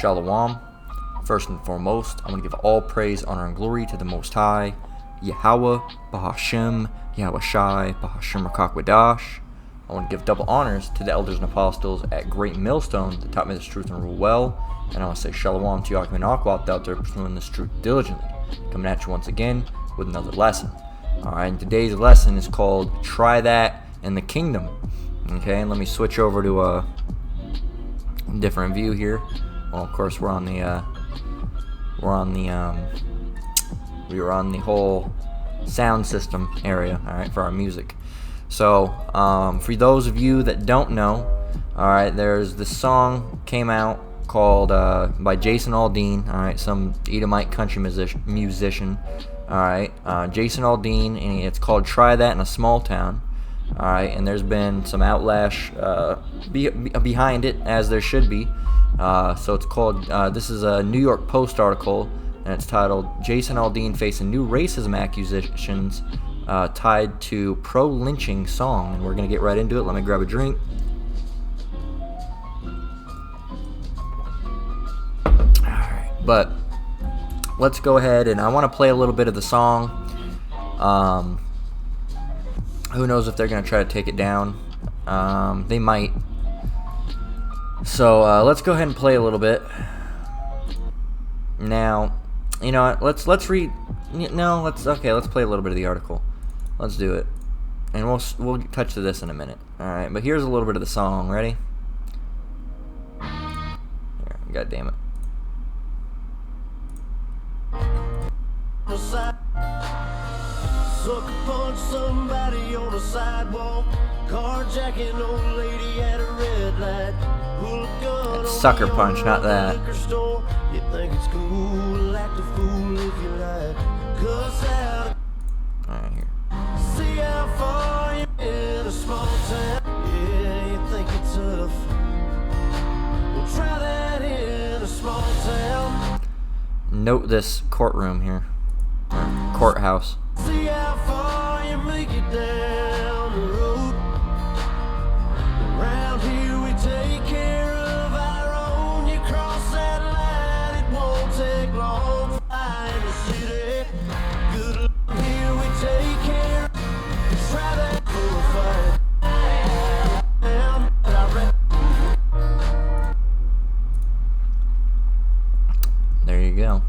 Shalom. First and foremost, I want to give all praise, honor, and glory to the Most High, Yahweh, Bahashem, Yahweh Shai, Bahashem Rakakwadash. I want to give double honors to the elders and apostles at Great Millstone that taught me this truth and rule well. And I want to say Shalom to Yaakov and Aquat out there pursuing this truth diligently. Coming at you once again with another lesson. Alright, and today's lesson is called Try That in the Kingdom. Okay, and let me switch over to a different view here. Well, of course, we were on the whole sound system area, alright, for our music. So, for those of you that don't know, alright, there's this song came out called by Jason Aldean, alright, some Edomite country musician, alright, Jason Aldean, and it's called Try That in a Small Town, alright, and there's been some outlash behind it, as there should be. So it's called, this is a New York Post article, and it's titled, Jason Aldean Facing New Racism Accusations Tied to Pro-Lynching Song. And we're going to get right into it. Let me grab a drink. Alright, but let's go ahead, and I want to play a little bit of the song. Who knows if they're going to try to take it down. They might. So let's go ahead and play a little bit. Now, you know what? Let's read. No, let's play a little bit of the article. Let's do it, and we'll touch to this in a minute. All right, but here's a little bit of the song. Ready? Here, God damn it. Sucker punch somebody on the sidewalk, carjacking old lady at a red light, pull a gun. That's sucker punch, not that. You think it's cool, act a fool if you like, cuss out. Alright, here. See how far you're in a small town. Yeah, you think it's tough. Well, try that in a small town. Note this courtroom here, or courthouse. See how far you make it down the road. Around here we take care of our own. You cross that line, it won't take long. Fly in the city. Good luck here we take care. Try that for a fight. There you go.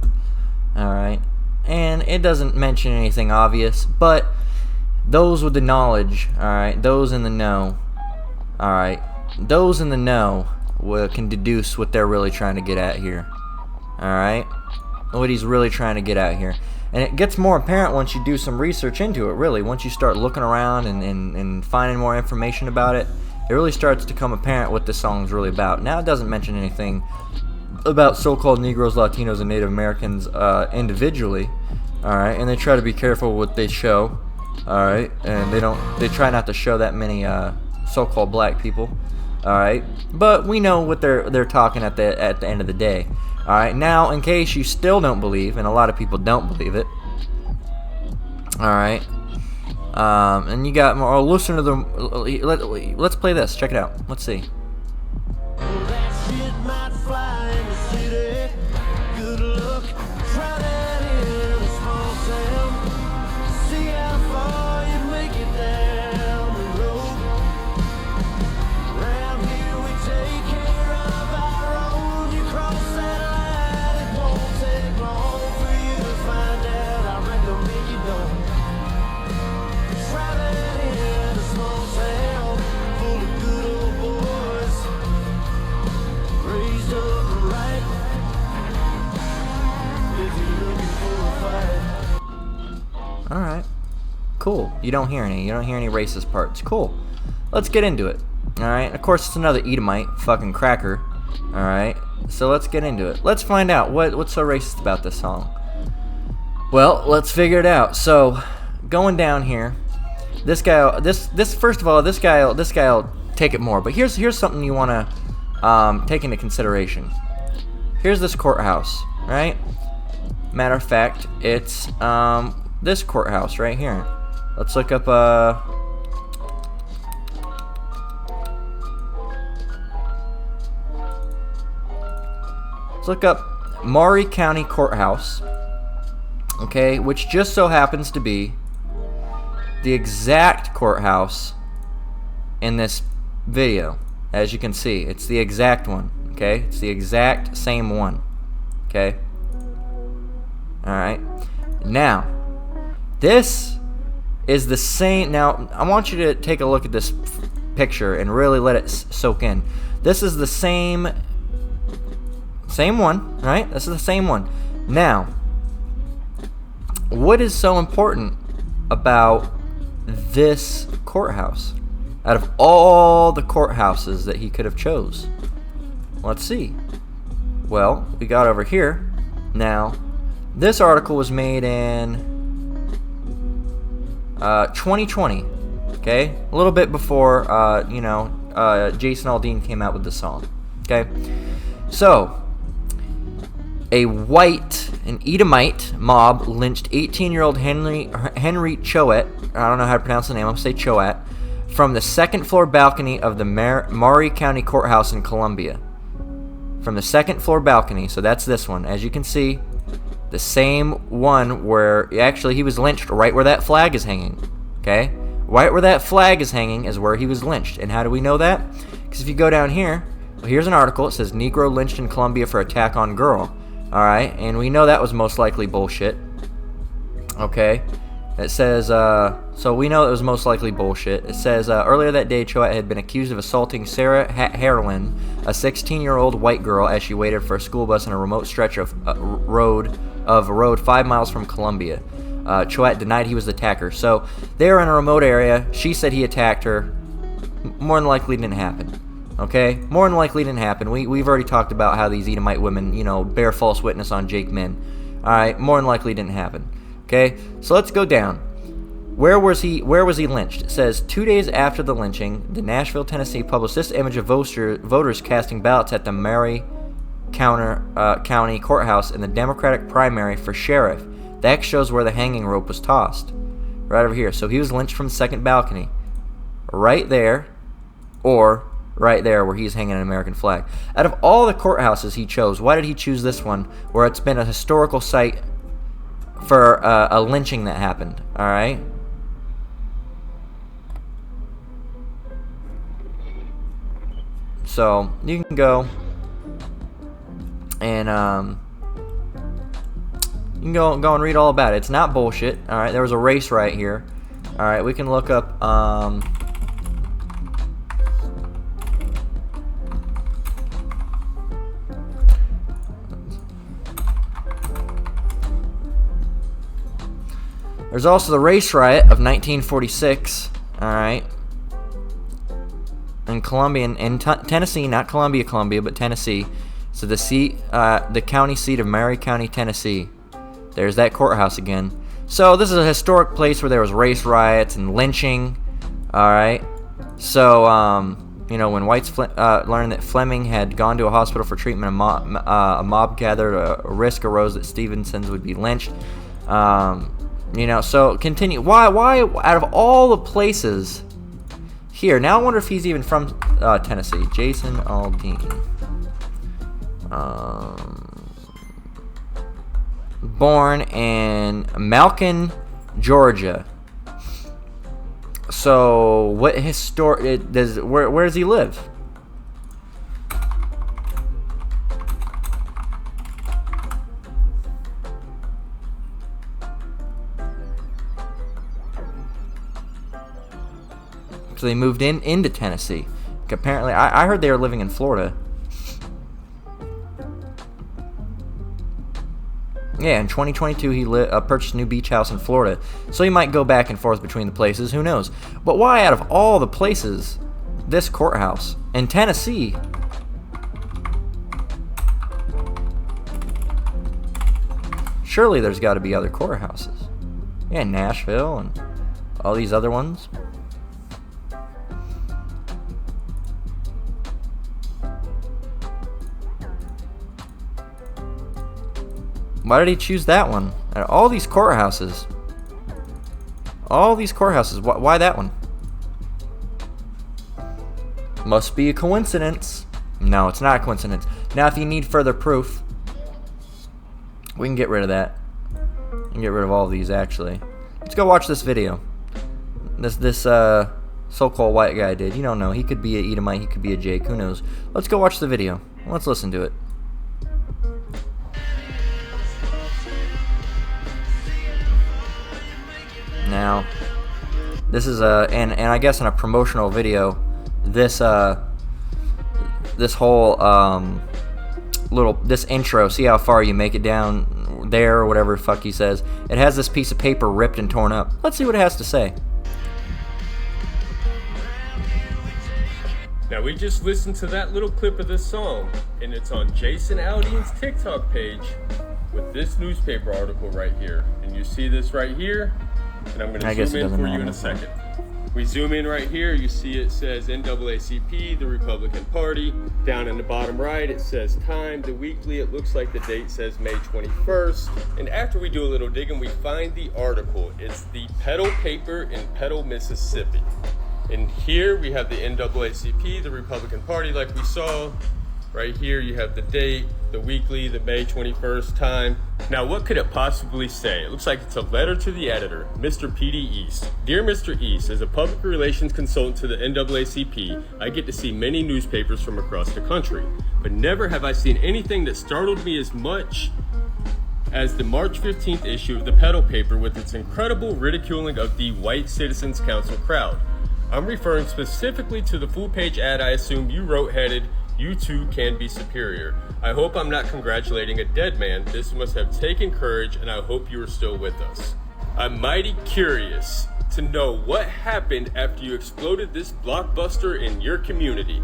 Alright. And it doesn't mention anything obvious, but those with the knowledge, alright, those in the know, alright, those in the know can deduce what they're really trying to get at here. Alright? What he's really trying to get at here. And it gets more apparent once you do some research into it, really. Once you start looking around and finding more information about it, it really starts to become apparent what this song's really about. Now, it doesn't mention anything about so-called Negroes, Latinos, and Native Americans individually, alright, and they try to be careful what they show, alright, and they try not to show that many so-called black people, alright, but we know what they're talking at the end of the day, alright. Now, in case you still don't believe, and a lot of people don't believe it, alright, and you got more, listen to them, let's play this, check it out, let's see. Well, that shit might fly in the city. Good luck, try that in a small town. See how far you make it down the road. Around here we take care of our own. You cross that line, it won't take long for you to find out. I recommend you don't. Try that in a small town full of good old boys. Raised up right. If you're looking for a fight. Alright. Cool. You don't hear any racist parts. Cool. Let's get into it. Alright. Of course, it's another Edomite fucking cracker. Alright. So let's get into it. Let's find out what's so racist about this song. Well, let's figure it out. So, going down here, this guy, first of all, this guy'll take it more. But here's something you wanna take into consideration. Here's this courthouse, right? Matter of fact, it's this courthouse right here. Let's look up Let's look up Maury County Courthouse, okay, which just so happens to be the exact courthouse in this video. As you can see, it's the exact one, okay? It's the exact same one, okay? Alright. Now, this is the same. Now, I want you to take a look at this picture and really let it soak in. This is the same one, right? This is the same one. Now, what is so important about this courthouse out of all the courthouses that he could have chose? Let's see. Well, we got over here. Now, this article was made in 2020, okay? A little bit before, Jason Aldean came out with the song, okay? So, an Edomite mob lynched 18-year-old Henry Choate, I don't know how to pronounce the name, I'm going to say Choate, from the second floor balcony of the Maury County Courthouse in Columbia. From the second floor balcony, so that's this one. As you can see, the same one where, actually, he was lynched right where that flag is hanging, okay? Right where that flag is hanging is where he was lynched. And how do we know that? Because if you go down here, well, here's an article. It says, Negro lynched in Columbia for attack on girl. Alright, and we know that was most likely bullshit. Okay? It says, so we know it was most likely bullshit. It says, earlier that day, Choate had been accused of assaulting Sarah Harlan, a 16-year-old white girl, as she waited for a school bus on a remote stretch of road 5 miles from Columbia. Choate denied he was the attacker. So, they were in a remote area. She said he attacked her. More than likely didn't happen. Okay? More than likely didn't happen. We've already talked about how these Edomite women, bear false witness on Jake Min. Alright? More than likely didn't happen. Okay? So let's go down. Where was he lynched? It says, 2 days after the lynching, the Nashville, Tennessee published this image of voters casting ballots at the Maury County Courthouse in the Democratic primary for sheriff. The X shows where the hanging rope was tossed. Right over here. So he was lynched from the second balcony. Right there. Or right there where he's hanging an American flag. Out of all the courthouses he chose, why did he choose this one where it's been a historical site for a lynching that happened? Alright? So, you can go and you can go and read all about it. It's not bullshit. Alright, there was a race right here. Alright, we can look up there's also the race riot of 1946, alright, in Columbia, in Tennessee, not Columbia, but Tennessee. So the county seat of Maury County, Tennessee. There's that courthouse again. So this is a historic place where there was race riots and lynching, alright. So, when whites learned that Fleming had gone to a hospital for treatment, a mob gathered. A risk arose that Stevenson's would be lynched. So continue. Why out of all the places here? Now I wonder if he's even from Tennessee. Jason Aldean. Born in Macon, Georgia. So what where does he live? So they moved into Tennessee. Apparently, I heard they were living in Florida. Yeah, in 2022, he purchased a new beach house in Florida. So he might go back and forth between the places. Who knows? But why, out of all the places, this courthouse in Tennessee? Surely there's got to be other courthouses. Yeah, Nashville and all these other ones. Why did he choose that one? All these courthouses. Why that one? Must be a coincidence. No, it's not a coincidence. Now, if you need further proof, We can get rid of that. We can get rid of all of these, actually. Let's go watch this video. This so-called white guy did. You don't know. He could be a Edomite. He could be a Jake. Who knows? Let's go watch the video. Let's listen to it. Now, this is and I guess in a promotional video, this whole this intro, see how far you make it down there or whatever the fuck he says. It has this piece of paper ripped and torn up. Let's see what it has to say. Now we just listened to that little clip of this song, and it's on Jason Aldean's TikTok page with this newspaper article right here. And you see this right here, and I'm going to zoom in for you in a second. We zoom in right here, you see it says NAACP, the Republican Party. Down in the bottom right, it says Time, the weekly. It looks like the date says May 21st. And after we do a little digging, we find the article. It's the Petal Paper in Petal, Mississippi. And here we have the NAACP, the Republican Party, like we saw. Right here you have the date, the weekly, the May 21st time. Now what could it possibly say? It looks like it's a letter to the editor, Mr. P.D. East. Dear Mr. East, as a public relations consultant to the NAACP, I get to see many newspapers from across the country. But never have I seen anything that startled me as much as the March 15th issue of the Petal Paper with its incredible ridiculing of the White Citizens Council crowd. I'm referring specifically to the full-page ad I assume you wrote headed, "You too can be superior." I hope I'm not congratulating a dead man. This must have taken courage, and I hope you are still with us. I'm mighty curious to know what happened after you exploded this blockbuster in your community.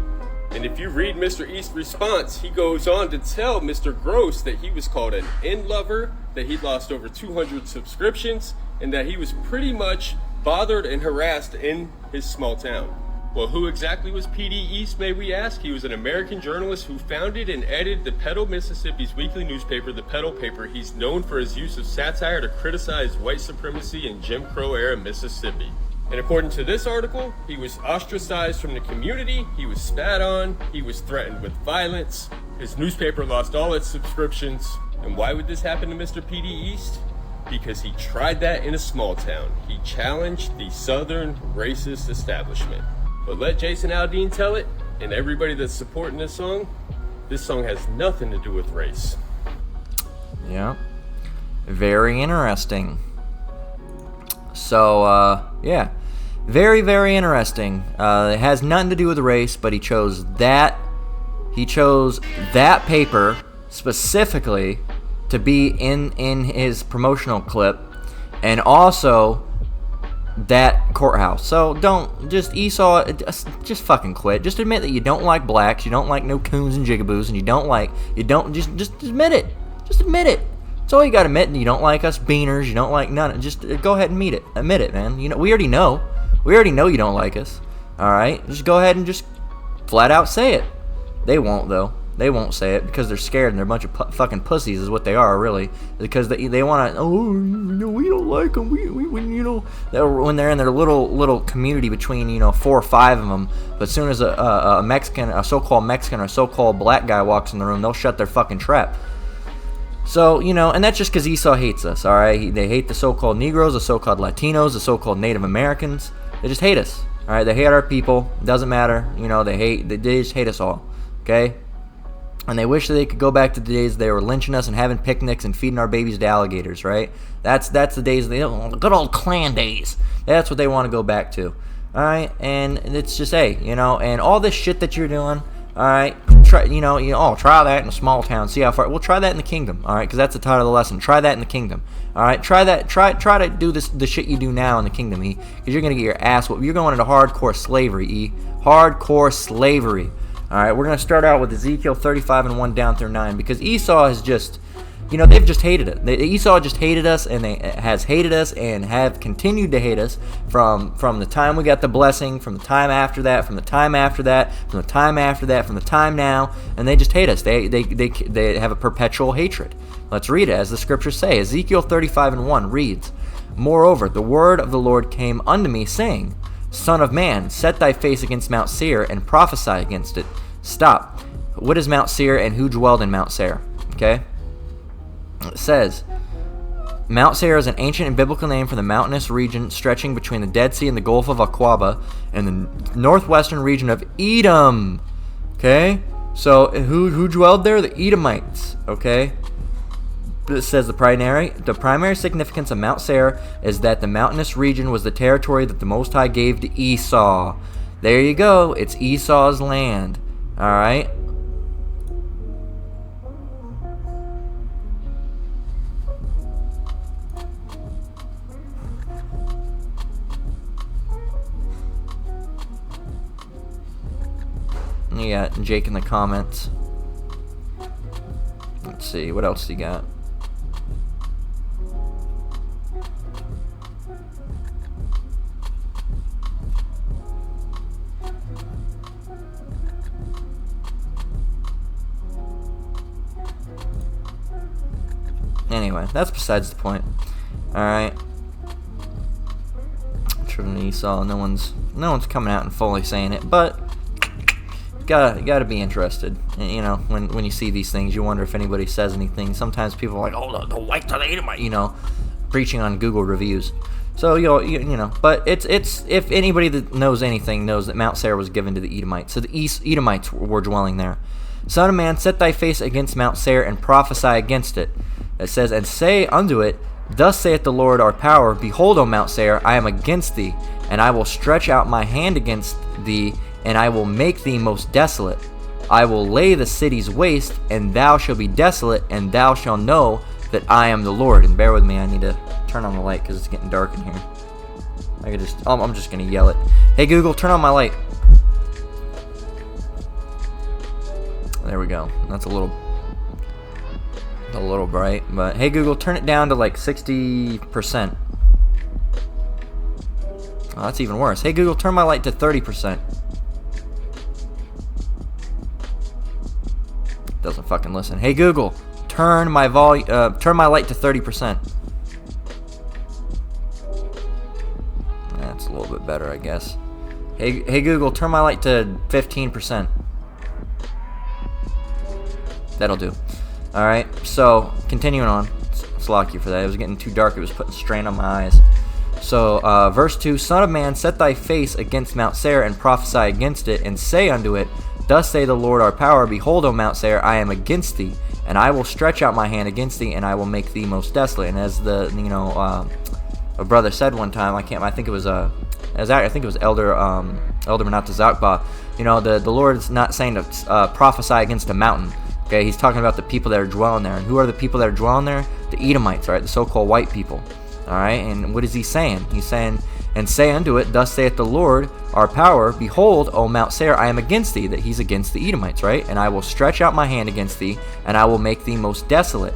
And if you read Mr. East's response, he goes on to tell Mr. Gross that he was called an in-lover, that he'd lost over 200 subscriptions, and that he was pretty much bothered and harassed in his small town. Well, who exactly was P.D. East, may we ask? He was an American journalist who founded and edited the Petal, Mississippi's weekly newspaper, the Petal Paper. He's known for his use of satire to criticize white supremacy in Jim Crow-era Mississippi. And according to this article, he was ostracized from the community, he was spat on, he was threatened with violence, his newspaper lost all its subscriptions. And why would this happen to Mr. P.D. East? Because he tried that in a small town. He challenged the Southern racist establishment. But let Jason Aldean tell it, and everybody that's supporting this song has nothing to do with race. Yeah. Very interesting. So, yeah. Very, very interesting. It has nothing to do with race, but he chose that paper specifically to be in his promotional clip, and also that courthouse. So just Esau, just fucking quit. Just admit that you don't like blacks, you don't like no coons and jigaboos, and just admit it. Just admit it. That's all you gotta admit. And you don't like us beaners, you don't like none. Just go ahead and admit it, man. You know, we already know you don't like us. All right, just go ahead and just flat out say it. They won't though. They won't say it because they're scared and they're a bunch of fucking pussies is what they are, really. Because they want to, we don't like them. When they're in their little community between 4 or 5 of them. But as soon as a Mexican, a so-called Mexican or so-called black guy walks in the room, they'll shut their fucking trap. So, and that's just because Esau hates us, all right? They hate the so-called Negroes, the so-called Latinos, the so-called Native Americans. They just hate us, all right? They hate our people. It doesn't matter. They just hate us all, okay? And they wish that they could go back to the days they were lynching us and having picnics and feeding our babies to alligators, right? That's the days, the good old Klan days. That's what they want to go back to, all right? And it's just, hey, and all this shit that you're doing, all right? Try, try that in a small town. See how far. We'll try that in the kingdom, all right? Because that's the title of the lesson. Try that in the kingdom, all right? Try that. Try to do the shit you do now in the kingdom, E. Because you're gonna get your ass whooped. You're going into hardcore slavery, E. Hardcore slavery. All right, we're going to start out with Ezekiel 35:1 down through 9, because Esau has just, they've just hated it. Esau just hated us, and has hated us and have continued to hate us from the time we got the blessing, from the time after that, from the time after that, from the time after that, from the time now, and they just hate us. They have a perpetual hatred. Let's read it as the scriptures say. Ezekiel 35:1 reads, "Moreover, the word of the Lord came unto me, saying, Son of man, set thy face against Mount Seir and prophesy against it." Stop. What is Mount Seir and who dwelled in Mount Seir? Okay? It says, Mount Seir is an ancient and biblical name for the mountainous region stretching between the Dead Sea and the Gulf of Aqaba and the northwestern region of Edom. Okay? So, who dwelled there? The Edomites. Okay? It says the primary significance of Mount Seir is that the mountainous region was the territory that the Most High gave to Esau. There you go. It's Esau's land. Alright? You got Jake in the comments. Let's see, what else you got? Anyway, that's besides the point. Alright. Children of Esau, no one's coming out and fully saying it, but you gotta be interested. You know, when you see these things, you wonder if anybody says anything. Sometimes people are like, oh, the whites are the Edomite, you know, preaching on Google reviews. So you know, but it's if anybody that knows anything knows that Mount Seir was given to the Edomites. So the Edomites were dwelling there. Son of man, set thy face against Mount Seir and prophesy against it. It says, and say unto it, thus saith the Lord our power, behold, O Mount Seir, I am against thee, and I will stretch out my hand against thee, and I will make thee most desolate. I will lay the cities waste, and thou shalt be desolate, and thou shalt know that I am the Lord. And bear with me, I need to turn on the light because it's getting dark in here. I'm just gonna yell it. Hey Google, turn on my light. There we go. That's a little bright, but hey Google, turn it down to like 60%. Oh, that's even worse. Hey Google, turn my light to 30%. Doesn't fucking listen. Hey Google, turn my light to 30%. That's a little bit better, I guess. Hey Google, turn my light to 15%. That'll do. Alright, so continuing on. Slack you for that. It was getting too dark. It was putting strain on my eyes. So, verse 2, Son of man, set thy face against Mount Seir and prophesy against it, and say unto it, thus say the Lord our power, behold, O Mount Seir, I am against thee, and I will stretch out my hand against thee, and I will make thee most desolate. And as a brother said one time, I think it was Elder Menata Zakba, you know, the Lord's not saying to prophesy against a mountain. Okay, he's talking about the people that are dwelling there. And who are the people that are dwelling there? The Edomites, right? The so-called white people. Alright, and what is he saying? He's saying, and say unto it, thus saith the Lord our power, behold, O Mount Seir, I am against thee. That he's against the Edomites, right? And I will stretch out my hand against thee, and I will make thee most desolate.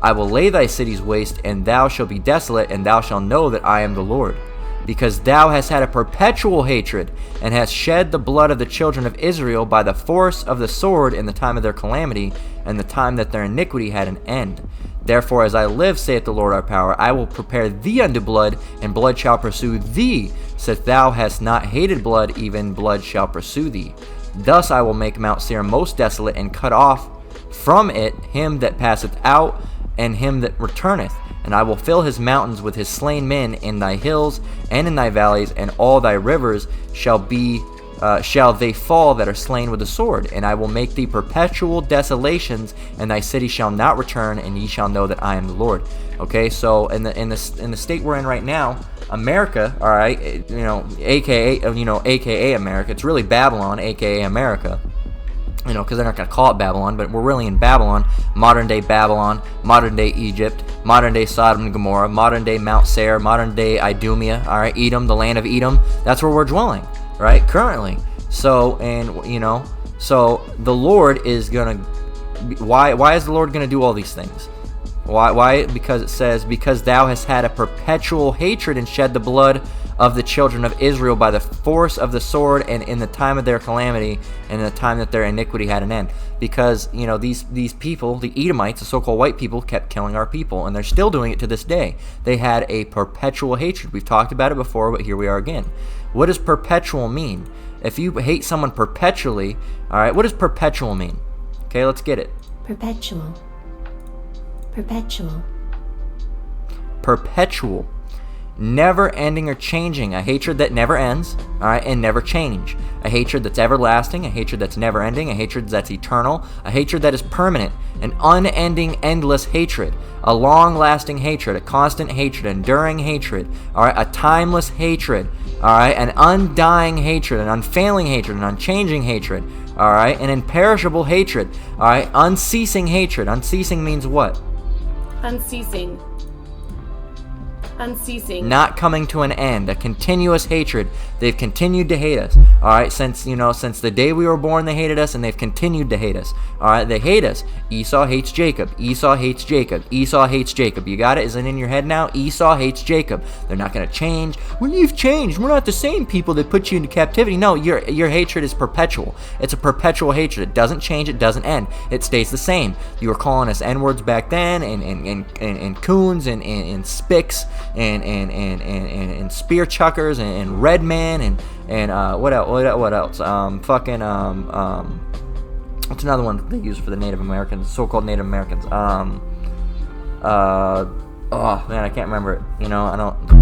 I will lay thy cities waste, and thou shalt be desolate, and thou shalt know that I am the Lord. Because thou hast had a perpetual hatred, and hast shed the blood of the children of Israel by the force of the sword in the time of their calamity, and the time that their iniquity had an end. Therefore, as I live, saith the Lord our power, I will prepare thee unto blood, and blood shall pursue thee. Since thou hast not hated blood, even blood shall pursue thee. Thus I will make Mount Seir most desolate, and cut off from it him that passeth out, and him that returneth. And I will fill his mountains with his slain men in thy hills and in thy valleys, and all thy rivers shall they fall that are slain with the sword. And I will make thee perpetual desolations, and thy city shall not return, and ye shall know that I am the Lord. Okay, so in the state we're in right now, America, all right, you know, aka America. It's really Babylon, aka America. You know, because they're not going to call it Babylon, but we're really in Babylon, modern-day Egypt, modern-day Sodom and Gomorrah, modern-day Mount Seir, modern-day Idumea, all right, Edom, the land of Edom. That's where we're dwelling, right, currently. So, and, you know, so the Lord is going to, why is the Lord going to do all these things? Why? Because it says, because thou hast had a perpetual hatred and shed the blood of the children of Israel by the force of the sword, and in the time of their calamity, and in the time that their iniquity had an end. Because, you know, these people, the Edomites, the so-called white people, kept killing our people, and they're still doing it to this day. They had a perpetual hatred. We've talked about it before, but here we are again. What does perpetual mean? If you hate someone perpetually, all right, what does perpetual mean? Okay, let's get it. Perpetual. Perpetual. Perpetual. Never ending or changing. A hatred that never ends, alright, and never change. A hatred that's everlasting, a hatred that's never ending, a hatred that's eternal, a hatred that is permanent, an unending, endless hatred, a long-lasting hatred, a constant hatred, enduring hatred, alright, a timeless hatred, alright, an undying hatred, an unfailing hatred, an unchanging hatred, alright, an imperishable hatred, alright, unceasing hatred. Unceasing means what? Unceasing. Unceasing. Not coming to an end, a continuous hatred. They've continued to hate us. All right, since the day we were born, they hated us, and they've continued to hate us. All right, they hate us. Esau hates Jacob. Esau hates Jacob. Esau hates Jacob. You got it? Is it in your head now? Esau hates Jacob. They're not going to change. Well, you've changed. We're not the same people that put you into captivity. No, your hatred is perpetual. It's a perpetual hatred. It doesn't change. It doesn't end. It stays the same. You were calling us N-words back then, and coons, and spicks, and spear chuckers, and red men, and what else? What's another one they use for the Native Americans, so-called Native Americans? Oh man, I can't remember it.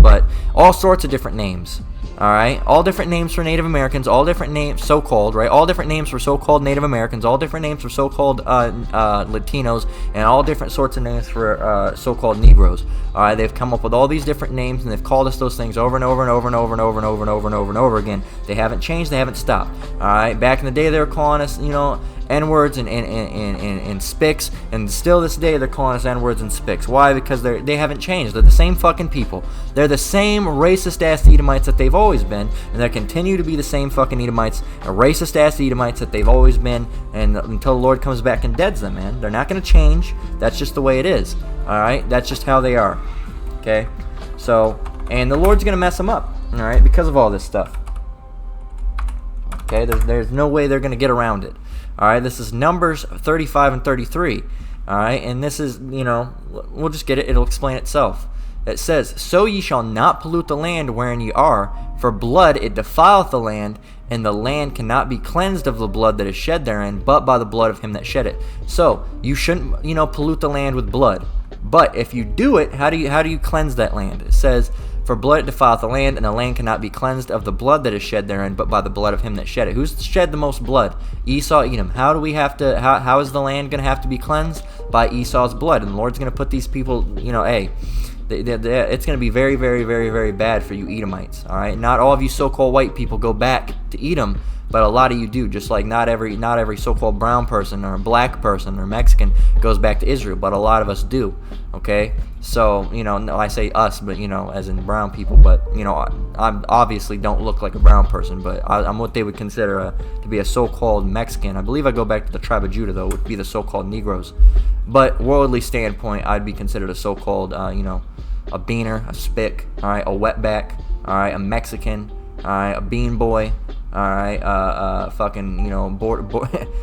But all sorts of different names. All right, all different names for Native Americans, all different names, so-called, right? All different names for so-called Native Americans, all different names for so-called Latinos, and all different sorts of names for so-called Negroes. All right, they've come up with all these different names, and they've called us those things over and over and over and over and over and over and over and over and over again. They haven't changed. They haven't stopped. All right, back in the day, they were calling us, N-words and spicks, and still this day they're calling us N-words and spicks. Why? Because they haven't changed. They're the same fucking people. They're the same racist-ass Edomites that they've always been, and they continue to be the same fucking Edomites, and racist-ass Edomites that they've always been, and until the Lord comes back and deads them, man. They're not going to change. That's just the way it is. All right? That's just how they are. Okay? So, and the Lord's going to mess them up, all right, because of all this stuff. Okay? There's no way they're going to get around it. All right, this is Numbers 35 and 33. All right, and this is, we'll just get it. It'll explain itself. It says, "So ye shall not pollute the land wherein ye are, for blood it defileth the land, and the land cannot be cleansed of the blood that is shed therein, but by the blood of him that shed it." So you shouldn't, pollute the land with blood. But if you do it, how do you cleanse that land? It says, "For blood it defileth the land, and the land cannot be cleansed of the blood that is shed therein, but by the blood of him that shed it." Who's shed the most blood? Esau, Edom. How is the land going to have to be cleansed? By Esau's blood. And the Lord's going to put these people, it's going to be very, very, very, very bad for you Edomites. All right, not all of you so-called white people go back to Edom, but a lot of you do. Just like not every so-called brown person or black person or Mexican goes back to Israel, but a lot of us do. Okay, so no, I say us, but as in brown people. But I obviously don't look like a brown person, but I'm what they would consider to be a so-called Mexican. I believe I go back to the tribe of Judah, though, would be the so-called Negroes. But worldly standpoint, I'd be considered a so-called, a beaner, a spick, all right, a wetback, all right, a Mexican, all right, a bean boy, all right, fucking,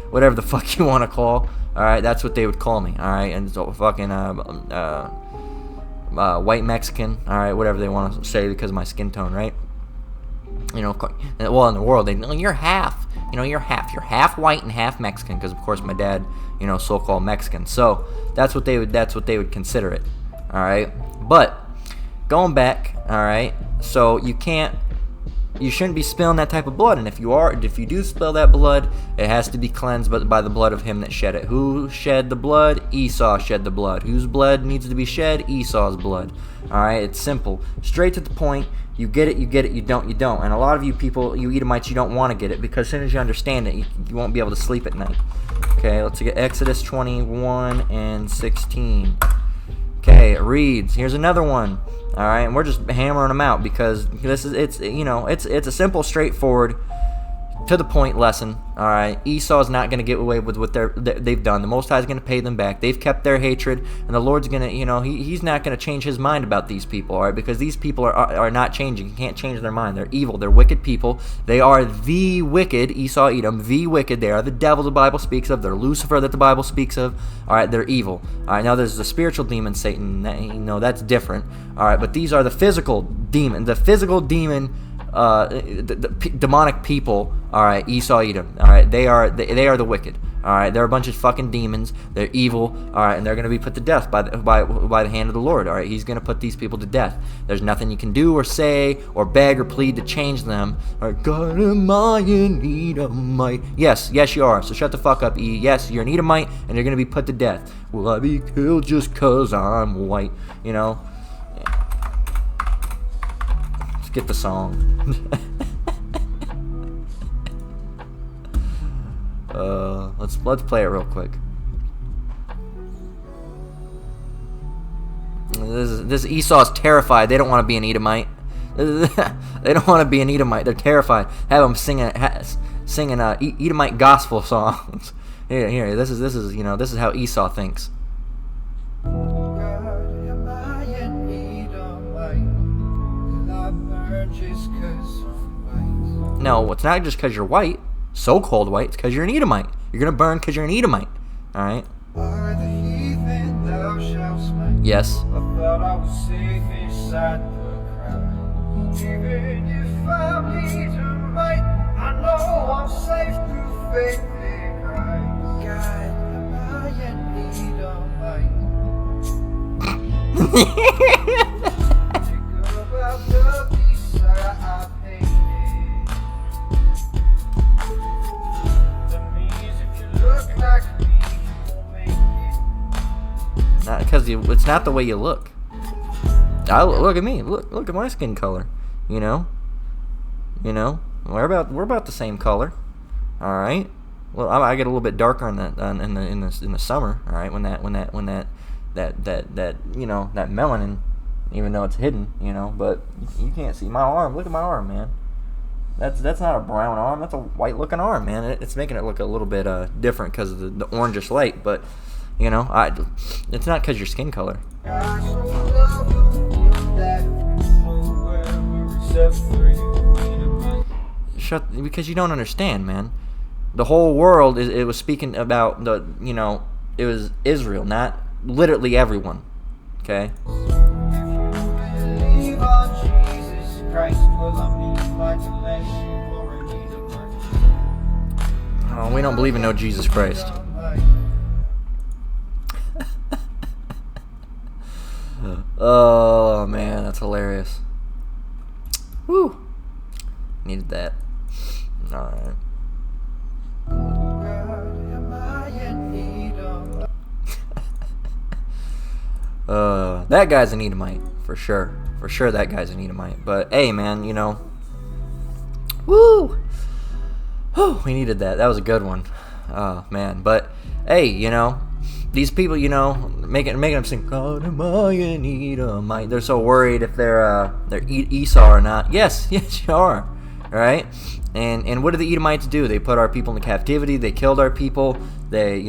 whatever the fuck you want to call, all right, that's what they would call me, all right, and so fucking, white Mexican, all right, whatever they want to say because of my skin tone, right? Well, in the world, you're half, you're half white and half Mexican, because of course my dad, so-called Mexican. So that's what they would consider it. All right, but going back, all right. So you shouldn't be spilling that type of blood, and if you do spill that blood, it has to be cleansed, but by the blood of him that shed it. Who shed the blood? Esau shed the blood. Whose blood needs to be shed? Esau's blood. All right, it's simple, straight to the point. You get it, you get it. You don't, you don't. And a lot of you people, you Edomites, you don't want to get it, because as soon as you understand it, you won't be able to sleep at night. Okay, let's get Exodus 21 and 16. Okay, it reads. Here's another one. All right, and we're just hammering them out because it's a simple, straightforward, to the point lesson. All right, Esau's not going to get away with what they've done. The Most High is going to pay them back. They've kept their hatred, and the Lord's going to, he's not going to change his mind about these people. All right, because these people are not changing. He can't change their mind. They're evil. They're wicked people. They are the wicked. Esau, Edom, the wicked. They are the devil the Bible speaks of. They're Lucifer that the Bible speaks of. All right, they're evil. All right, now there's the spiritual demon, Satan. That's different. All right, but these are the physical demon. The physical demon demonic people. All right, Esau, Edom. All right, they are the wicked. All right, they're a bunch of fucking demons. They're evil. All right, and they're gonna be put to death by the hand of the Lord. All right, He's gonna put these people to death. There's nothing you can do or say or beg or plead to change them. All right, God, am I an Edomite? Yes, you are. So shut the fuck up, E. Yes, you're an Edomite, and you're gonna be put to death. Will I be killed just 'cause I'm white? You know. Let's get the song. Let's play it real quick. This Esau's terrified. They don't want to be an Edomite. They don't want to be an Edomite. They're terrified. Have them singing Edomite gospel songs. Here. This is how Esau thinks. No, it's not just because you're white, so-called white. It's because you're an Edomite. You're gonna burn because you're an Edomite. All right. Yes. Even if I'm Edomite, I know I'm safe through faith in Christ. God, am I an Edomite? Think about the peace I painted. That means if you look like me, you won't make it. Not because it's not the way you look. Look at me. Look at my skin color. You know, we're about the same color. All right. Well, I get a little bit darker in the summer. All right, when that that melanin, even though it's hidden, but you can't see my arm. Look at my arm, man. That's not a brown arm. That's a white looking arm, man. It's making it look a little bit different because of the orangish light, but it's not because your skin color. Because you don't understand, man. The whole world it was speaking about it was Israel, not literally everyone. Okay. Oh, we don't believe in no Jesus Christ. Oh man, that's hilarious. Woo! Needed that. Alright. That guy's an Edomite, for sure. For sure that guy's an Edomite. But hey man, woo! Whew, we needed that. That was a good one. Oh man. But hey, these people, making them sing, God, am I an Edomite? They're so worried if they're Esau or not. Yes, you are. Right? And what did the Edomites do? They put our people into captivity. They killed our people. They,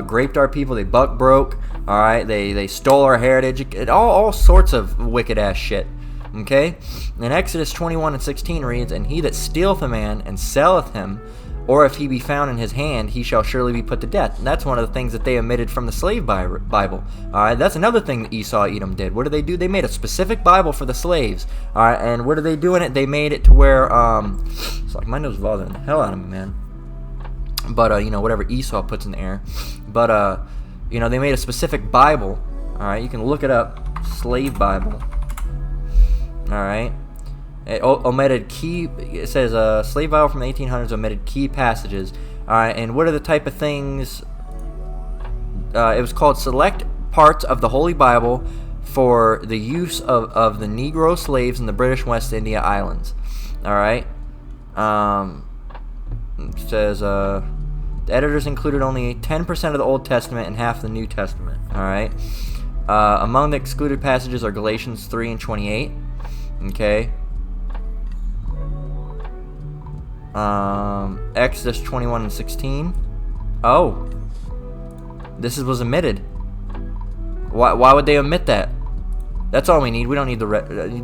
raped our people. They buck broke. All right? They stole our heritage. All sorts of wicked ass shit. Okay? And Exodus 21:16 reads, and he that stealeth a man and selleth him, or if he be found in his hand, he shall surely be put to death. And that's one of the things that they omitted from the slave Bible. All right, that's another thing that Esau, Edom did. What did they do? They made a specific Bible for the slaves. All right, and what did they do in it? They made it to where, it's like my nose is bothering the hell out of me, man. But whatever Esau puts in the air. But they made a specific Bible. All right, you can look it up, slave Bible. All right. It omitted key. It says slave Bible from the 1800s omitted key passages. All right, and what are the type of things? It was called select parts of the Holy Bible for the use of the Negro slaves in the British West India Islands. All right. It says the editors included only 10% of the Old Testament and half the New Testament. All right. Among the excluded passages are Galatians 3 and 28. Okay. Exodus 21:16. Oh, this was omitted. Why would they omit that? That's all we need. We don't need the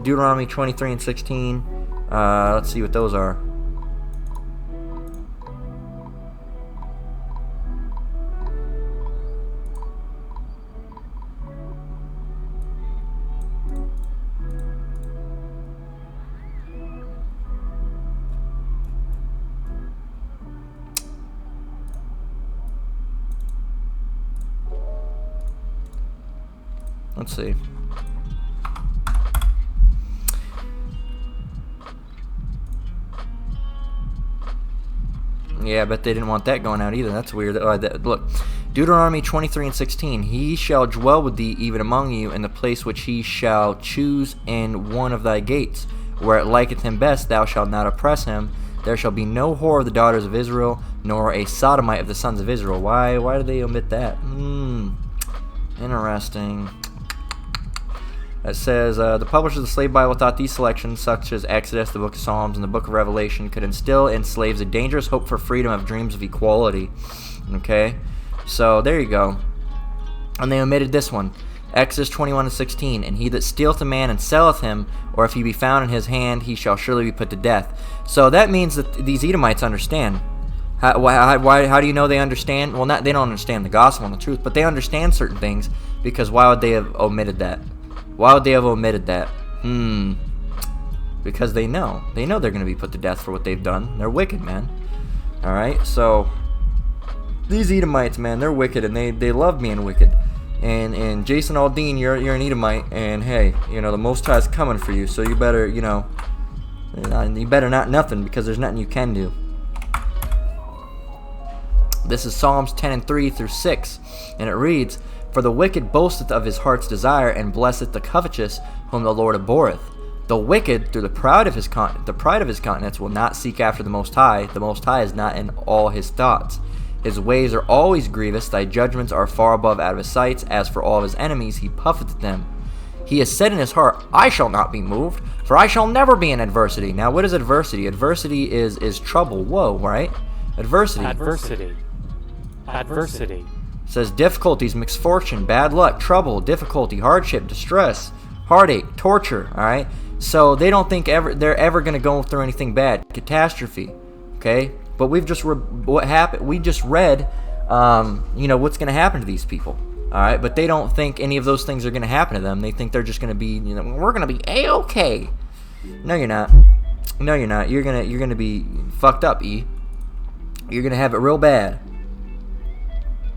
Deuteronomy 23:16. Let's see what those are. Let's see. Yeah, I bet they didn't want that going out either. That's weird. Look, Deuteronomy 23:16. He shall dwell with thee even among you in the place which he shall choose in one of thy gates. Where it liketh him best, thou shalt not oppress him. There shall be no whore of the daughters of Israel, nor a sodomite of the sons of Israel. Why did they omit that? Interesting. It says, the publishers of the Slave Bible thought these selections, such as Exodus, the Book of Psalms, and the Book of Revelation, could instill in slaves a dangerous hope for freedom of dreams of equality. Okay? So, there you go. And they omitted this one. Exodus 21:16. And he that stealeth a man and selleth him, or if he be found in his hand, he shall surely be put to death. So, that means that these Edomites understand. How do you know they understand? Well, they don't understand the gospel and the truth, but they understand certain things, because why would they have omitted that? Why would they have omitted that? Because they know. They know they're going to be put to death for what they've done. They're wicked, man. Alright, so these Edomites, man, they're wicked, and they love being wicked. And Jason Aldean, you're an Edomite, and hey, the Most High is coming for you, so you better, not nothing, because there's nothing you can do. This is Psalms 10:3-6, and it reads, For the wicked boasteth of his heart's desire, and blesseth the covetous, whom the Lord abhorreth. The wicked, through the pride of his countenance, will not seek after the Most High. The Most High is not in all his thoughts. His ways are always grievous. Thy judgments are far above out of his sights. As for all of his enemies, he puffeth at them. He has said in his heart, I shall not be moved, for I shall never be in adversity. Now, what is adversity? Adversity is trouble. Whoa, right? Adversity. It says difficulties, misfortune, bad luck, trouble, difficulty, hardship, distress, heartache, torture. All right. So they don't think they're ever going to go through anything bad, catastrophe. Okay. But we just read, what's going to happen to these people. All right. But they don't think any of those things are going to happen to them. They think they're just going to be, we're going to be A-okay. No, you're not. No, you're not. You're gonna be fucked up, E. You're gonna have it real bad.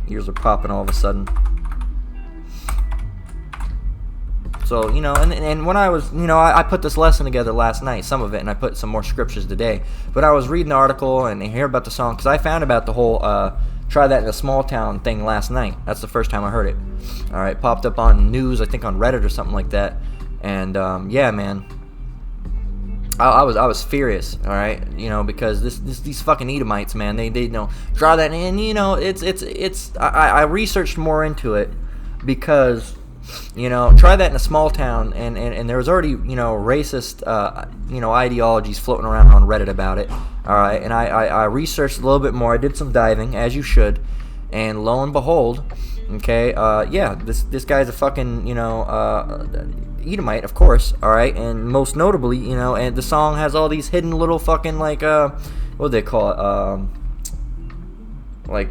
Ears are popping all of a sudden. So, and when I was, I put this lesson together last night, some of it, and I put some more scriptures today. But I was reading the article and I hear about the song, because I found about the whole try that in a small town thing last night. That's the first time I heard it. All right, popped up on news, I think on Reddit or something like that. And yeah, man, I was furious. All right, because these fucking Edomites, man, they try that, and I researched more into it, because try that in a small town, and there was already racist ideologies floating around on Reddit about it. All right, and I researched a little bit more. I did some diving, as you should, and lo and behold, okay, yeah, this guy's a fucking Edomite, of course. All right, and most notably, and the song has all these hidden little fucking what do they call it?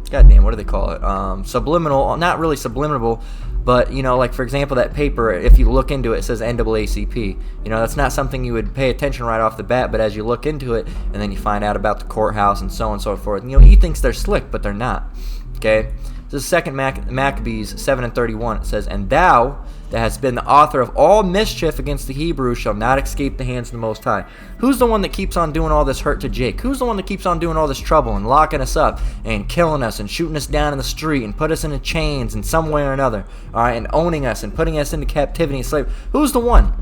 Goddamn, what do they call it? Subliminal, not really subliminal, but like for example, that paper, if you look into it, it says NAACP. That's not something you would pay attention right off the bat, but as you look into it, and then you find out about the courthouse and so on and so forth, he thinks they're slick, but they're not. Okay. This is 2 Maccabees 7:31. It says, And thou that hast been the author of all mischief against the Hebrews shall not escape the hands of the Most High. Who's the one that keeps on doing all this hurt to Jake? Who's the one that keeps on doing all this trouble and locking us up and killing us and shooting us down in the street and put us into chains in some way or another? All right, and owning us and putting us into captivity and slavery. Who's the one?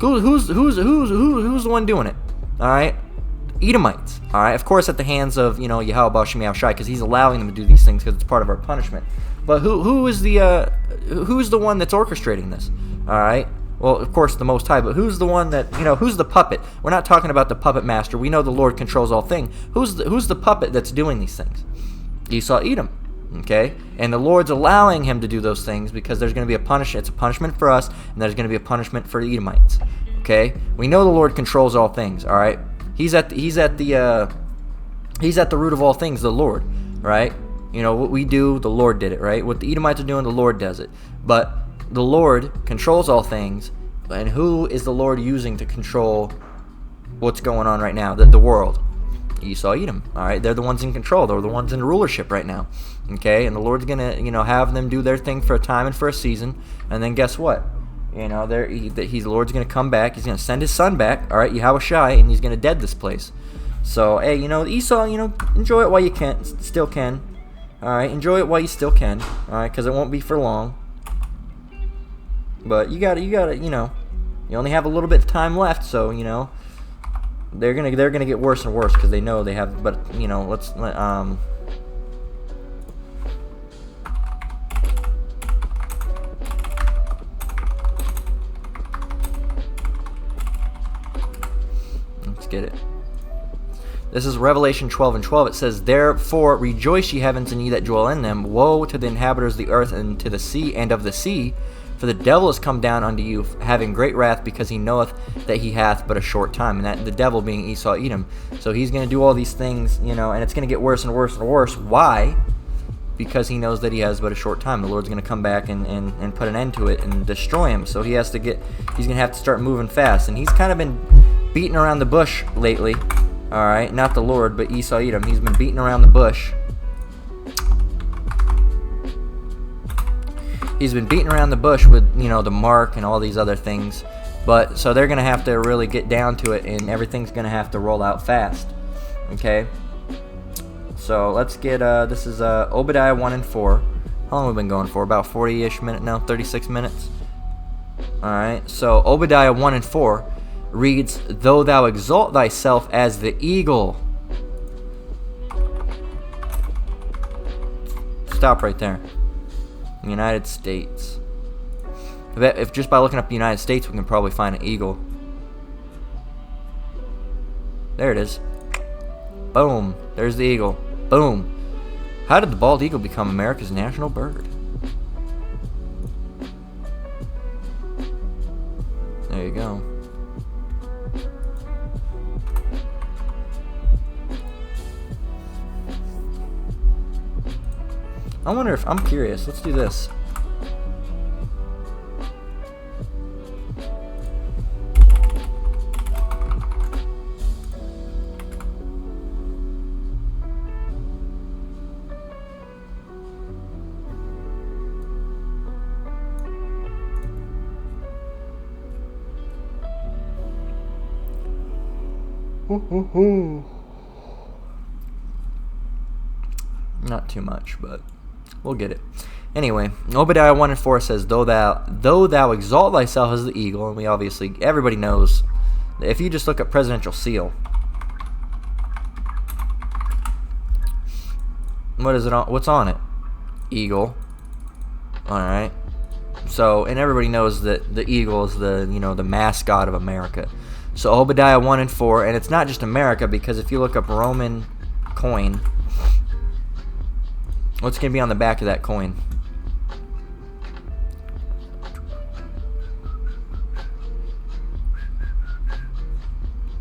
Who's the one doing it? All right. Edomites, all right, of course, at the hands of Yahweh Shemi Shai, because he's allowing them to do these things because it's part of our punishment. But who's the one that's orchestrating this? All right, well, of course, the Most High, but who's the one that who's the puppet? We're not talking about the puppet master. We know the Lord controls all things. Who's the puppet that's doing these things? Esau, Edom, okay, and the Lord's allowing him to do those things because there's going to be a punishment. It's a punishment for us, and there's going to be a punishment for the Edomites. Okay, we know the Lord controls all things. All right. He's at the root of all things, the Lord, right? What we do, the Lord did it, right? What the Edomites are doing, the Lord does it. But the Lord controls all things, and who is the Lord using to control what's going on right now? The world. Esau, Edom. All right, they're the ones in control. They're the ones in rulership right now. Okay, and the Lord's gonna, have them do their thing for a time and for a season, and then guess what? The Lord's gonna come back. He's gonna send His Son back. All right, Yahushua, and He's gonna dead this place. So hey, Esau, enjoy it while you can, still can. All right, enjoy it while you still can. All right, because it won't be for long. But you gotta, you only have a little bit of time left, so they're gonna get worse and worse because they know they have. But let's get it. This is Revelation 12:12. It says, "Therefore rejoice, ye heavens, and ye that dwell in them. Woe to the inhabitants of the earth and to the sea and of the sea. For the devil is come down unto you, having great wrath, because he knoweth that he hath but a short time." And that the devil being Esau, Edom. So he's going to do all these things, and it's going to get worse and worse and worse. Why? Because he knows that he has but a short time. The Lord's going to come back and put an end to it and destroy him. So he's going to have to start moving fast. And he's kind of been beating around the bush lately. All right, not the Lord, but Esau, Edom. He's been beating around the bush. He's been beating around the bush with, the mark and all these other things. But, so they're going to have to really get down to it, and everything's going to have to roll out fast. Okay? So, let's get, this is Obadiah 1 and 4. How long have we been going for? About 40-ish minutes now? 36 minutes? Alright, so Obadiah 1 and 4 reads, "Though thou exalt thyself as the eagle." Stop right there. United States. If just by looking up the United States, we can probably find an eagle. There it is. Boom. There's the eagle. Boom. How did the bald eagle become America's national bird? There you go. I wonder if, I'm curious, let's do this. Not too much, but we'll get it. Anyway, Obadiah 1 and 4 says, though thou exalt thyself as the eagle, and we obviously, everybody knows, if you just look at presidential seal, what is it on? What's on it? Eagle. Alright. So, and everybody knows that the eagle is the, the mascot of America. So Obadiah 1 and 4, and it's not just America, because if you look up Roman coin, what's going to be on the back of that coin?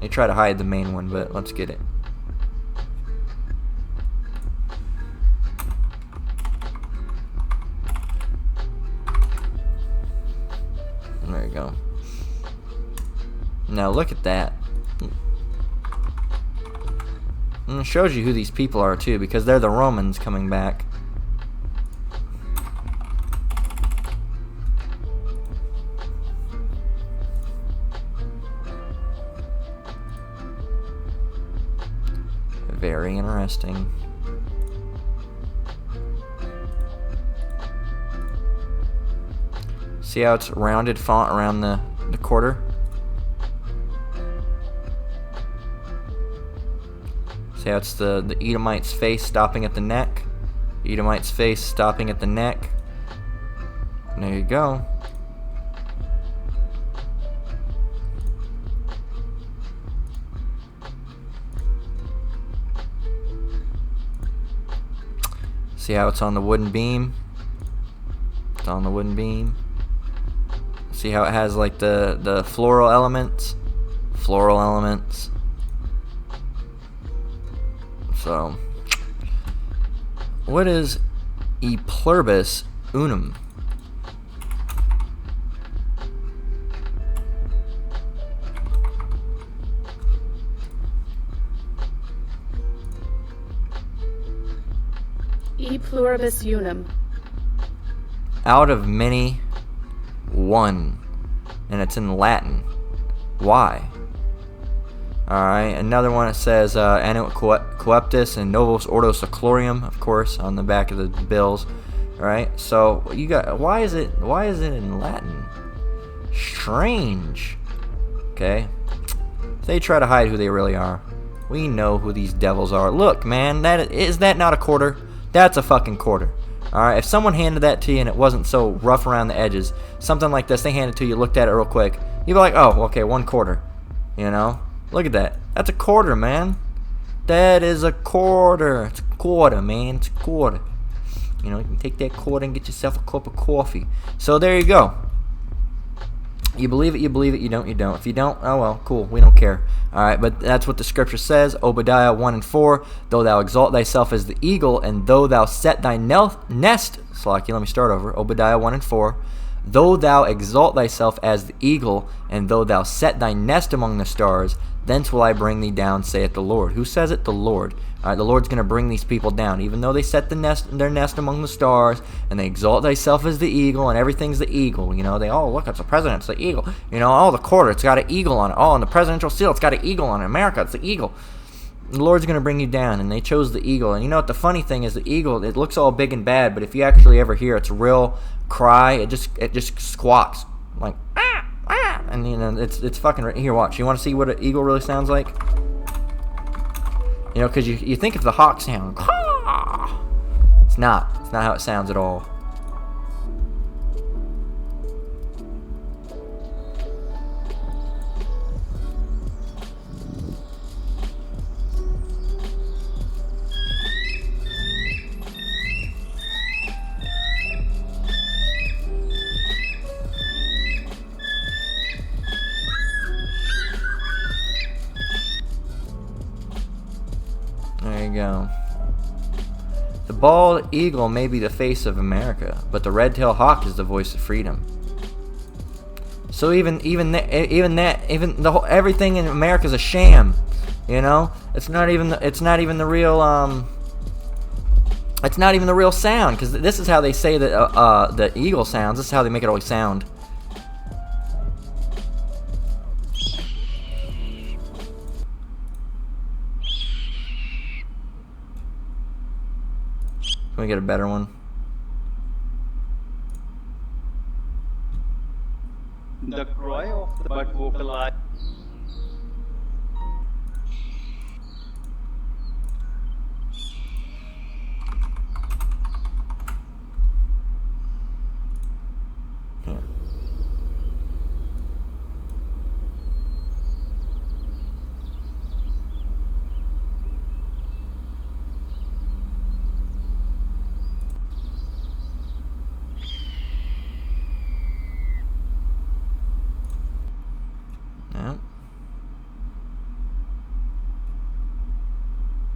They try to hide the main one, but let's get it. There you go. Now look at that. And it shows you who these people are too, because they're the Romans coming back. Very interesting. See how it's rounded font around the quarter? See how it's the Edomite's face stopping at the neck? Edomite's face stopping at the neck. There you go. See how it's on the wooden beam? It's on the wooden beam. See how it has like the floral elements? Floral elements. So, what is E pluribus unum? E pluribus unum. Out of many, one. And it's in Latin. Why? Alright, another one, it says Annuit Coeptus and Novus Ordo Seclorium, of course, on the back of the bills. Alright, so you got, why is it in Latin? Strange. Okay. They try to hide who they really are. We know who these devils are. Look, man, is that not a quarter? That's a fucking quarter. Alright, if someone handed that to you and it wasn't so rough around the edges, something like this, they hand it to you, looked at it real quick, you'd be like, oh, okay, 1/4. You know? Look at that. That's a quarter, man. That is a quarter. It's a quarter, man. It's a quarter. You know, you can take that quarter and get yourself a cup of coffee. So there you go. You believe it, you believe it. You don't, you don't. If you don't, oh well, cool. We don't care. Alright, but that's what the scripture says. Obadiah 1:4. Though thou exalt thyself as the eagle, and though thou set thy nest. Slacky, let me start over. Obadiah 1:4. Though thou exalt thyself as the eagle, and though thou set thy nest among the stars, thence will I bring thee down, saith the Lord. Who says it? The Lord. Alright, the Lord's going to bring these people down. Even though they set their nest among the stars, and they exalt thyself as the eagle, and everything's the eagle. You know, look, it's the president, it's the eagle. You know, oh, the quarter, it's got an eagle on it. Oh, and the presidential seal, it's got an eagle on it. America, it's the eagle. The Lord's going to bring you down, and they chose the eagle. And you know what the funny thing is, the eagle, it looks all big and bad, but if you actually ever hear its real cry, it just squawks like ah, ah, and you know it's fucking. Here, watch. You want to see what an eagle really sounds like? You know, because you think of the hawk sound. It's not how it sounds at all. There you go. The bald eagle may be the face of America, but the red-tailed hawk is the voice of freedom. So even everything in America is a sham. You know, it's not even the real sound, because this is how they say that the eagle sounds. This is how they make it always sound. Can we get a better one? The cry of the bird vocalized.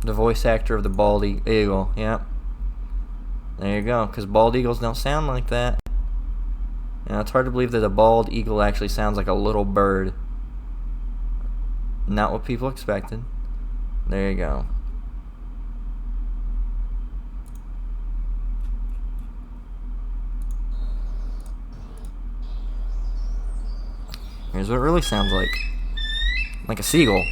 The voice actor of the bald eagle. Yep. There you go. Because bald eagles don't sound like that. You know, it's hard to believe that a bald eagle actually sounds like a little bird. Not what people expected. There you go. Here's what it really sounds like. Like a seagull.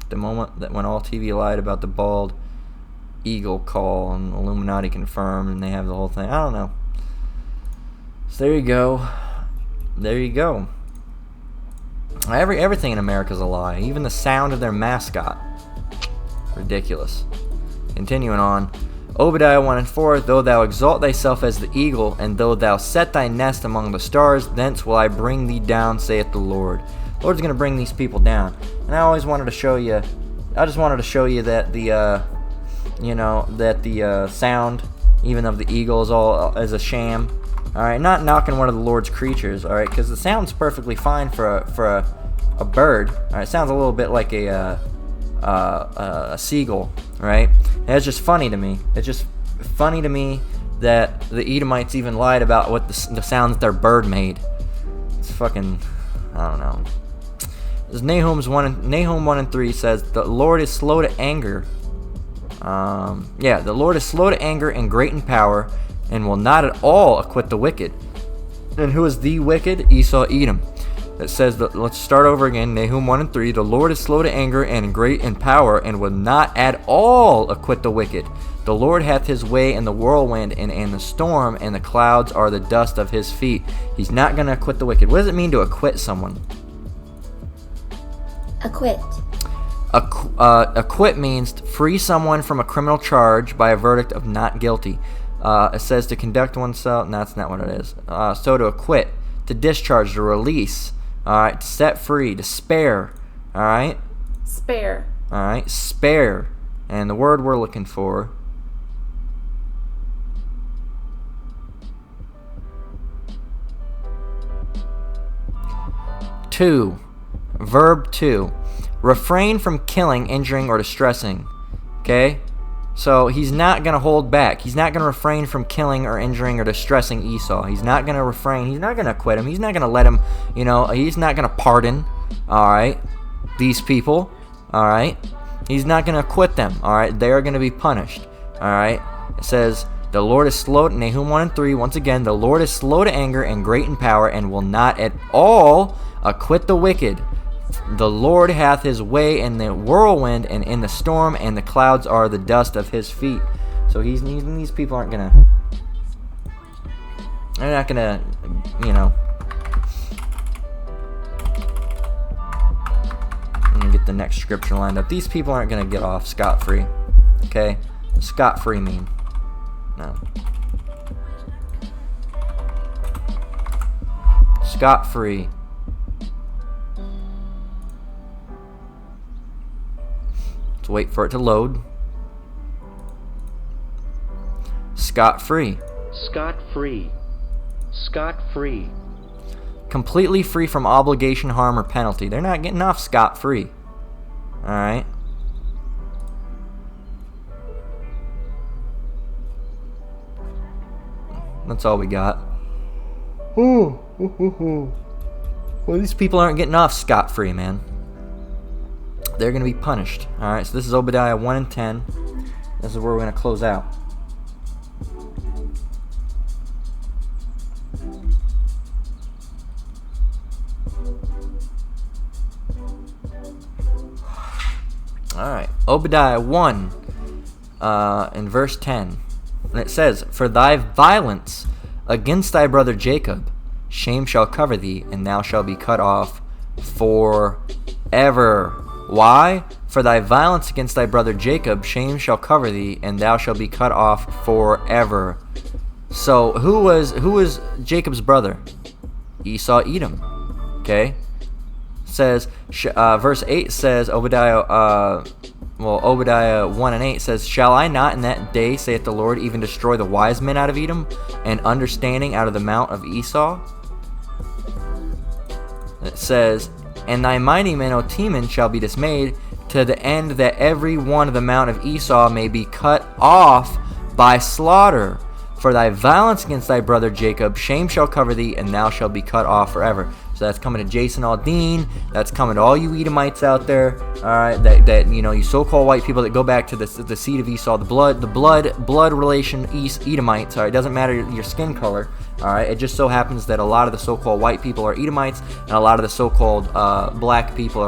The moment that when all TV lied about the bald eagle call and Illuminati confirmed and they have the whole thing. I don't know. So there you go. There you go. Everything in America is a lie. Even the sound of their mascot. Ridiculous. Continuing on. Obadiah 1:4. Though thou exalt thyself as the eagle, and though thou set thy nest among the stars, thence will I bring thee down, saith the Lord. The Lord's going to bring these people down. And I always wanted to show you, that the, sound, even of the eagle, is all as a sham. All right, not knocking one of the Lord's creatures. All right, because the sound's perfectly fine for a bird. All right, it sounds a little bit like a seagull. Right? And it's just funny to me. It's just funny to me that the Edomites even lied about what the sound that their bird made. It's fucking, I don't know. This Nahum 1:3 says, the Lord is slow to anger. The Lord is slow to anger and great in power, and will not at all acquit the wicked. And who is the wicked? Esau, Edom. It says that, let's start over again. Nahum 1:3. The Lord is slow to anger and great in power, and will not at all acquit the wicked. The Lord hath his way in the whirlwind and in the storm, and the clouds are the dust of his feet. He's not going to acquit the wicked. What does it mean to acquit someone? Acquit. Acquit means free someone from a criminal charge by a verdict of not guilty. It says to conduct oneself. No, that's not what it is. So to acquit, to discharge, to release. All right, to set free, to spare. All right. Spare. All right, spare. And the word we're looking for. Two. Verb 2. Refrain from killing, injuring, or distressing. Okay? So he's not going to hold back. He's not going to refrain from killing or injuring or distressing Esau. He's not going to refrain. He's not going to acquit him. He's not going to let him, he's not going to pardon, all right, these people, all right? He's not going to acquit them, all right? They are going to be punished, all right? It says, the Lord is slow, Nahum 1:3, once again, the Lord is slow to anger and great in power, and will not at all acquit the wicked. The Lord hath his way in the whirlwind and in the storm, and the clouds are the dust of his feet. So these people aren't gonna. They're not gonna, Let me get the next scripture lined up. These people aren't gonna get off scot-free. Okay, scot-free mean no. Scot-free. Wait for it to load. Scot-free. Scot-free. Scot-free. Completely free from obligation, harm, or penalty. They're not getting off scot-free. Alright. That's all we got. Well, these people aren't getting off scot-free, man. They're going to be punished. Alright, so this is Obadiah 1:10. This is where we're going to close out. Alright, Obadiah 1 in verse 10. And it says, for thy violence against thy brother Jacob, shame shall cover thee, and thou shalt be cut off forever. Why? For thy violence against thy brother Jacob, shame shall cover thee, and thou shalt be cut off forever. So who was Jacob's brother? Esau, Edom. Okay. Says verse 8 says Obadiah 1:8 says, shall I not in that day, saith the Lord, even destroy the wise men out of Edom, and understanding out of the mount of Esau? It says, and thy mighty men, O Teman, shall be dismayed, to the end that every one of the mount of Esau may be cut off by slaughter. For thy violence against thy brother Jacob, shame shall cover thee, and thou shalt be cut off forever. So that's coming to Jason Aldean. That's coming to all you Edomites out there. All right, that you so-called white people that go back to the seed of Esau, the blood relation Edomites. All right, it doesn't matter your skin color. All right, it just so happens that a lot of the so-called white people are Edomites, and a lot of the so-called black people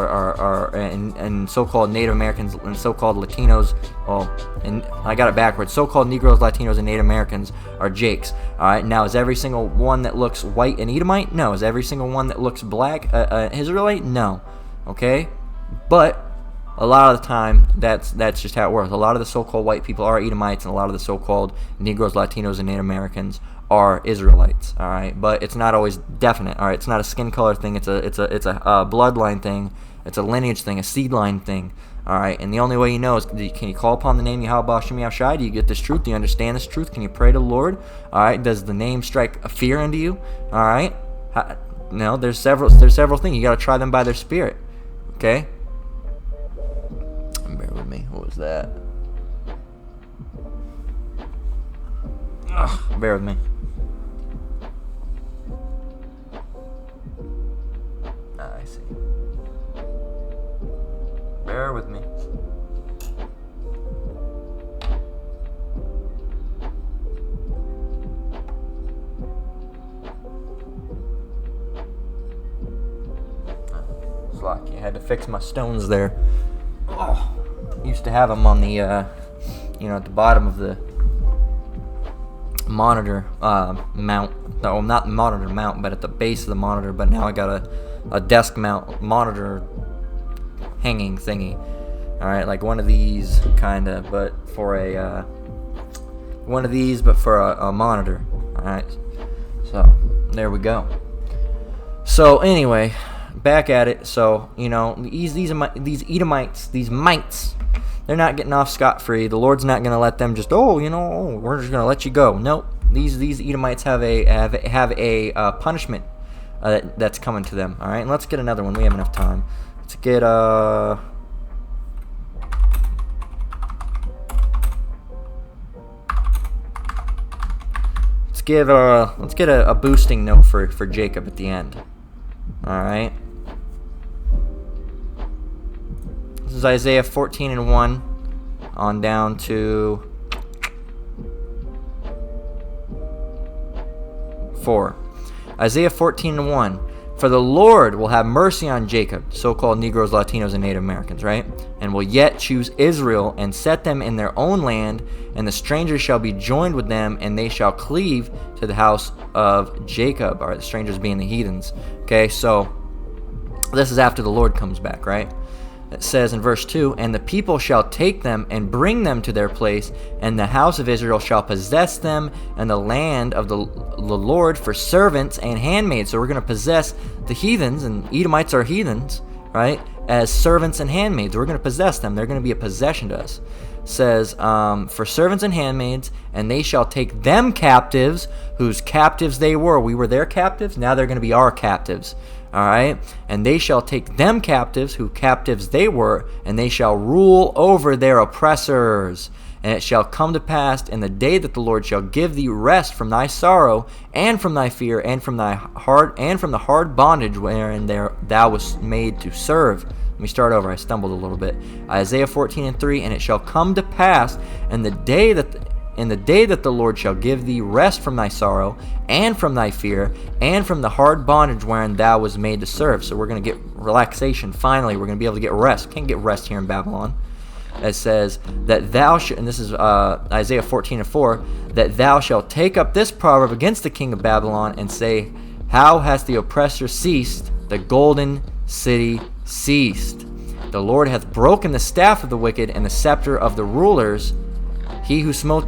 and so-called Native Americans and so-called Latinos. Well, and I got it backwards. So-called Negroes, Latinos, and Native Americans are Jakes. All right, now is every single one that looks white an Edomite? No. Is every single one that looks black Israelite? No. Okay, but a lot of the time that's just how it works. A lot of the so-called white people are Edomites, and a lot of the so-called Negroes, Latinos, and Native Americans are Israelites. All right, but it's not always definite. All right, it's not a skin color thing. It's a bloodline thing. It's a lineage thing, a seed line thing. All right, and the only way you know is, can you call upon the name Yahweh Shem Yahushai? Do you get this truth? Do you understand this truth? Can you pray to the Lord? All right, does the name strike a fear into you? All right, no, there's several things. You got to try them by their spirit. Okay, bear with me. What was that? Bear with me. I see. Bear with me. It's lucky. I had to fix my stones there. Oh, used to have them on the, at the bottom of the monitor mount. No, not the monitor mount, but at the base of the monitor. But now I got a desk mount monitor hanging thingy. All right, like one of these kind of, but for a a monitor. All right, so there we go. So anyway, back at it. So these Edomites, these mites, they're not getting off scot-free. The Lord's not going to let them just we're just going to let you go. Nope. These Edomites have a punishment that's coming to them. All right, and let's get another one. We have enough time. Let's get let's get a boosting note for Jacob at the end. All right. This is Isaiah 14:1 on down to 4. Isaiah 14:1. For the Lord will have mercy on Jacob, so-called Negroes, Latinos, and Native Americans, right? And will yet choose Israel and set them in their own land, and the strangers shall be joined with them, and they shall cleave to the house of Jacob. All right, the strangers being the heathens. Okay, so this is after the Lord comes back, right? It says in verse 2, and the people shall take them and bring them to their place, and the house of Israel shall possess them, and the land of the Lord for servants and handmaids. So we're going to possess the heathens, and Edomites are heathens, right, as servants and handmaids. We're going to possess them. They're going to be a possession to us. It says, for servants and handmaids, and they shall take them captives, whose captives they were. We were their captives. Now they're going to be our captives. All right, and they shall take them captives, who captives they were, and they shall rule over their oppressors. And it shall come to pass in the day that the Lord shall give thee rest from thy sorrow, and from thy fear, and from the hard bondage wherein thou wast made to serve. Let me start over. I stumbled a little bit. Isaiah 14:3, and it shall come to pass in the day that the Lord shall give thee rest from thy sorrow, and from thy fear, and from the hard bondage wherein thou was made to serve. So we're going to get relaxation. Finally, we're going to be able to get rest. Can't get rest here in Babylon. It says that thou and this is Isaiah 14:4, that thou shalt take up this proverb against the king of Babylon, and say, how hath the oppressor ceased? The golden city ceased. The Lord hath broken the staff of the wicked, and the scepter of the rulers. He who smote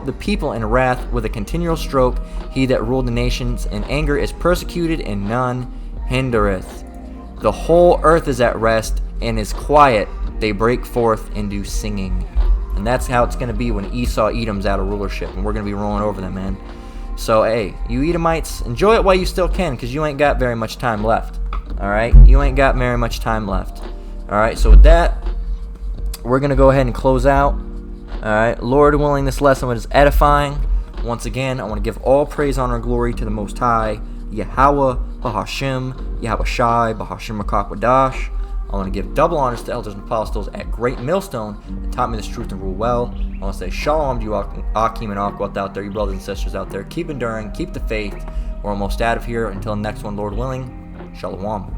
the people in wrath with a continual stroke, he that ruled the nations in anger is persecuted, and none hindereth. The whole earth is at rest and is quiet. They break forth into singing. And that's how it's going to be when Edom's out of rulership, and we're going to be rolling over them, man. So, hey, you Edomites, enjoy it while you still can, because you ain't got very much time left. All right? You ain't got very much time left. All right, so with that, we're going to go ahead and close out. Alright, Lord willing, this lesson was edifying. Once again, I want to give all praise, honor, and glory to the Most High, Yahweh, Bahashim, Yahweh Shai, Bahashim Makakwadash. I want to give double honors to elders and apostles at Great Millstone that taught me this truth and rule well. I want to say shalom to you, Akim and Akwat out there, you brothers and sisters out there. Keep enduring, keep the faith. We're almost out of here. Until the next one, Lord willing, shalom.